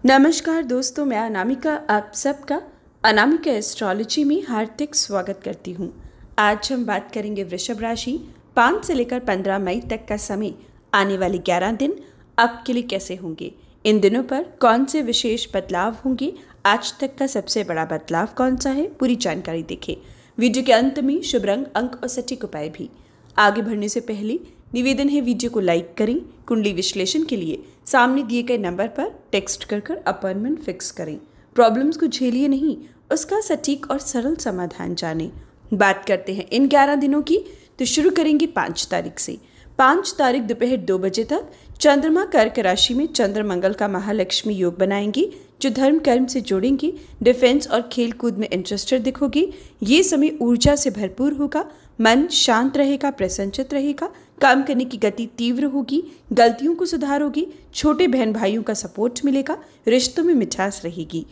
नमस्कार दोस्तों, मैं अनामिका आप सबका अनामिका एस्ट्रोलॉजी में हार्दिक स्वागत करती हूँ। आज हम बात करेंगे वृषभ राशि 5 से लेकर 15 मई तक का समय, आने वाले 11 दिन आपके लिए कैसे होंगे, इन दिनों पर कौन से विशेष बदलाव होंगे, आज तक का सबसे बड़ा बदलाव कौन सा है, पूरी जानकारी देखें। वीडियो के अंत में शुभ रंग, अंक और सटीक उपाय भी। आगे बढ़ने से पहले निवेदन है, वीडियो को लाइक करें। कुंडली विश्लेषण के लिए सामने दिए गए नंबर पर टेक्स्ट कर अपॉइंटमेंट फिक्स करें। प्रॉब्लम्स को झेलिए नहीं, उसका सटीक और सरल समाधान जानें। बात करते हैं इन 11 दिनों की, तो शुरू करेंगे 5 तारीख से। 5 तारीख दोपहर 2 बजे तक चंद्रमा कर्क राशि में चंद्र मंगल का महालक्ष्मी योग बनाएंगी, जो धर्म कर्म से जोड़ेंगी। डिफेंस और खेल कूद में इंटरेस्टेड दिखोगी। ये समय ऊर्जा से भरपूर होगा, मन शांत रहेगा, प्रसन्नचित रहेगा, काम करने की गति तीव्र होगी, गलतियों को सुधारोगी, छोटे बहन भाइयों का सपोर्ट मिलेगा, रिश्तों में मिठास रहेगी।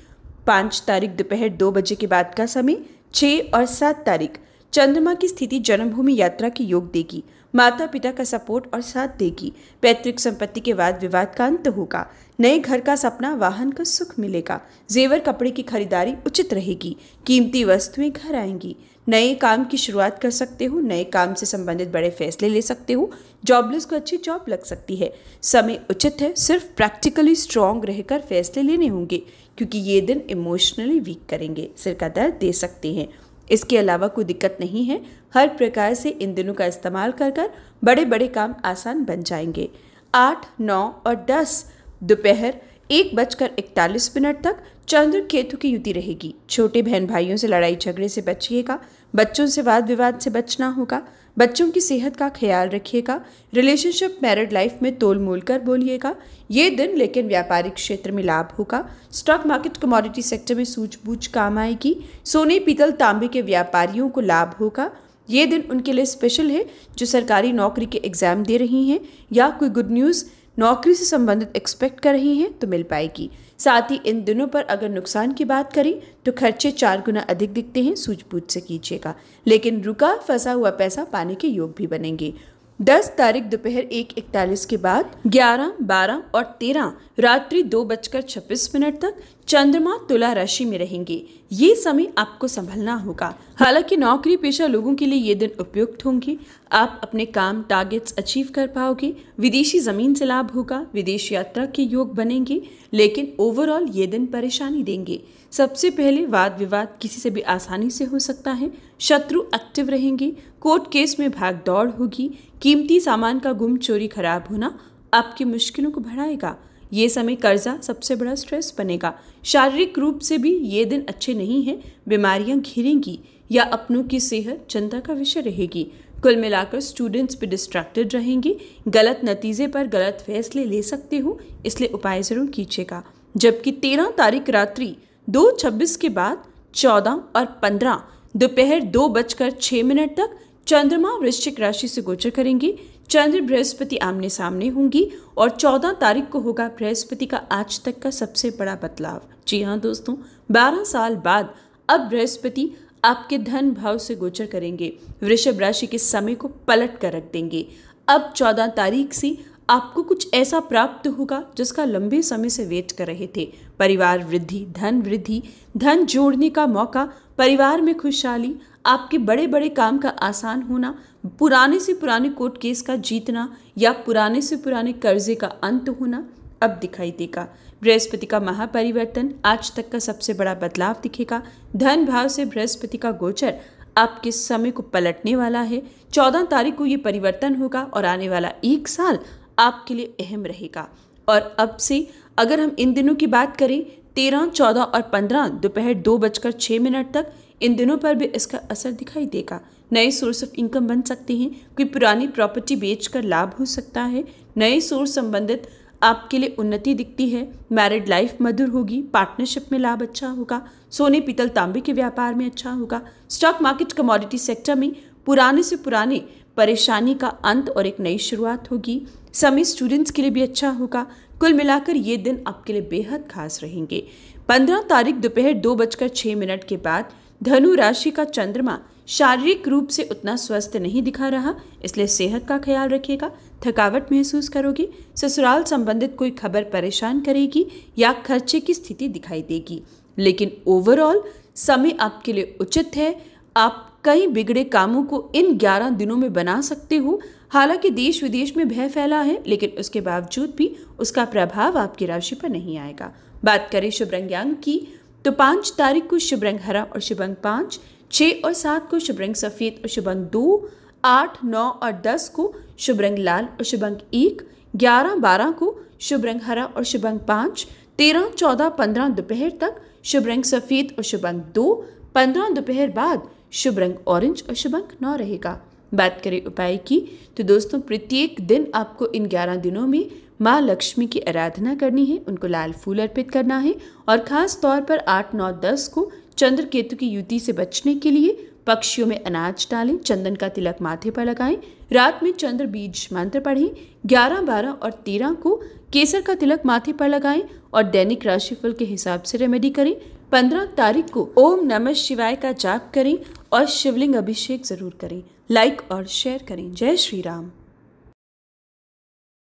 5 तारीख दोपहर 2 बजे के बाद का समय, 6 और 7 तारीख चंद्रमा की स्थिति जन्मभूमि यात्रा की योग देगी, माता पिता का सपोर्ट और साथ देगी। पैतृक संपत्ति के वाद विवाद का अंत होगा, नए घर का सपना, वाहन का सुख मिलेगा, जेवर कपड़े की खरीदारी उचित रहेगी, कीमती वस्तुएं घर आएंगी, नए काम की शुरुआत कर सकते हो, नए काम से संबंधित बड़े फैसले ले सकते हो, जॉबलेस को अच्छी जॉब लग सकती है। समय उचित है, सिर्फ प्रैक्टिकली स्ट्रांग रहकर फैसले लेने होंगे, क्योंकि ये दिन इमोशनली वीक करेंगे, सिर का दर्द दे सकते हैं। इसके अलावा कोई दिक्कत नहीं है, हर प्रकार से इन दिनों का इस्तेमाल कर बड़े बड़े काम आसान बन जाएंगे। 8, 9 और 10 दोपहर 1:41 तक चंद्र केतु की युति रहेगी। छोटे बहन भाइयों से लड़ाई झगड़े से बचिएगा, बच्चों से वाद विवाद से बचना होगा, बच्चों की सेहत का ख्याल रखिएगा, रिलेशनशिप मैरिड लाइफ में तोल मोल कर बोलिएगा। ये दिन लेकिन व्यापारिक क्षेत्र में लाभ होगा, स्टॉक मार्केट कमोडिटी सेक्टर में सूझबूझ काम आएगी, सोने पीतल तांबे के व्यापारियों को लाभ होगा। ये दिन उनके लिए स्पेशल है जो सरकारी नौकरी के एग्जाम दे रही हैं या कोई गुड न्यूज़ नौकरी से संबंधित एक्सपेक्ट कर रही हैं तो मिल पाएगी। साथ ही इन दिनों पर अगर नुकसान की बात करें तो खर्चे 4 गुना अधिक दिखते हैं, सूझबूझ से कीजिएगा, लेकिन रुका फंसा हुआ पैसा पाने के योग भी बनेंगे। 10 तारीख दोपहर 1:41 के बाद 11, 12 और 13 रात्रि 2:26 तक चंद्रमा तुला राशि में रहेंगे। ये समय आपको संभलना होगा। हालांकि नौकरी पेशा लोगों के लिए ये दिन उपयुक्त होंगे, आप अपने काम टारगेट्स अचीव कर पाओगे, विदेशी जमीन से लाभ होगा, विदेश यात्रा के योग बनेंगे, लेकिन ओवरऑल ये दिन परेशानी देंगे। सबसे पहले वाद विवाद किसी से भी आसानी से हो सकता है, शत्रु एक्टिव रहेंगे, कोर्ट केस में भाग दौड़ होगी, कीमती सामान का गुम चोरी खराब होना आपकी मुश्किलों को बढ़ाएगा। ये समय कर्जा सबसे बड़ा स्ट्रेस बनेगा। शारीरिक रूप से भी ये दिन अच्छे नहीं हैं, बीमारियां घिरेंगी या अपनों की सेहत चिंता का विषय रहेगी। कुल मिलाकर स्टूडेंट्स भी डिस्ट्रैक्टेड रहेंगे, गलत नतीजे पर गलत फैसले ले सकते हो, इसलिए उपाय जरूर कीजिएगा। जबकि 13 तारीख रात्रि 2:26 के बाद 14 और 15 दोपहर 2:06 तक चंद्रमा वृश्चिक राशि से गोचर करेंगे। चंद्र बृहस्पति आमने सामने होंगी और 14 तारीख को होगा बृहस्पति का आज तक का सबसे बड़ा बदलाव। जी हाँ दोस्तों, 12 साल बाद अब बृहस्पति आपके धन भाव से गोचर करेंगे, वृषभ राशि के समय को पलट कर रख देंगे। अब 14 तारीख से आपको कुछ ऐसा प्राप्त होगा जिसका लंबे समय से वेट कर रहे थे। परिवार वृद्धि, धन जोड़ने का मौका, परिवार में खुशहाली, आपके बड़े बड़े काम का आसान होना, पुराने से पुराने कोर्ट केस का जीतना या पुराने से पुराने कर्जे का अंत होना अब दिखाई देगा। बृहस्पति का महापरिवर्तन आज तक का सबसे बड़ा बदलाव दिखेगा। धन भाव से बृहस्पति का गोचर आपके समय को पलटने वाला है। 14 तारीख को ये परिवर्तन होगा और आने वाला 1 साल आपके लिए अहम रहेगा। और अब से अगर हम इन दिनों की बात करें, 13, 14 और 15 दोपहर 2:06 तक इन दिनों पर भी इसका असर दिखाई देगा। नए सोर्स ऑफ इनकम बन सकते हैं, कोई पुरानी प्रॉपर्टी बेचकर लाभ हो सकता है, नए सोर्स संबंधित आपके लिए उन्नति दिखती है। मैरिड लाइफ मधुर होगी, पार्टनरशिप में लाभ अच्छा होगा, सोने पीतल तांबे के व्यापार में अच्छा होगा, स्टॉक मार्केट कमोडिटी सेक्टर में पुराने से पुराने परेशानी का अंत और एक नई शुरुआत होगी। समय स्टूडेंट्स के लिए भी अच्छा होगा। कुल मिलाकर ये दिन आपके लिए बेहद खास रहेंगे। 15 तारीख दोपहर 2:06 के बाद धनु राशि का चंद्रमा शारीरिक रूप से उतना स्वस्थ नहीं दिखा रहा, इसलिए सेहत का ख्याल रखिएगा। थकावट महसूस करोगी, ससुराल संबंधित कोई खबर परेशान करेगी या खर्चे की स्थिति दिखाई देगी, लेकिन ओवरऑल समय आपके लिए उचित है। आप कई बिगड़े कामों को इन 11 दिनों में बना सकते हो। हालांकि देश विदेश में भय फैला है, लेकिन उसके बावजूद भी उसका प्रभाव आपकी राशि पर नहीं आएगा। बात करें शुभ रंग अंक की, तो 5 तारीख को शुभ रंग हरा और शुभ अंक 5, 6 और 7 को शुभ रंग सफेद और शुभ अंक 2, 8, 9 और 10 को शुभ रंग लाल और शुभ अंक 1, 11, 12 को शुभ रंग हरा और शुभ अंक 5, 13, 14, 15 दोपहर तक शुभ रंग सफेद और शुभ अंक 2, 15 दोपहर बाद शुभ रंग ऑरेंज और शुभ अंक 9 रहेगा। बात करें उपाय की, तो दोस्तों प्रत्येक दिन आपको इन 11 दिनों में माँ लक्ष्मी की आराधना करनी है, उनको लाल फूल अर्पित करना है और खास तौर पर 8, 9, 10 को चंद्र केतु की युति से बचने के लिए पक्षियों में अनाज डालें, चंदन का तिलक माथे पर लगाएं, रात में चंद्र बीज मंत्र पढ़ें, 11, 12 और 13 को केसर का तिलक माथे पर लगाएं और दैनिक राशिफल के हिसाब से रेमेडी करें। 15 तारीख को ओम नमः शिवाय का जाप करें और शिवलिंग अभिषेक जरूर करें। लाइक और शेयर करें। जय श्री राम।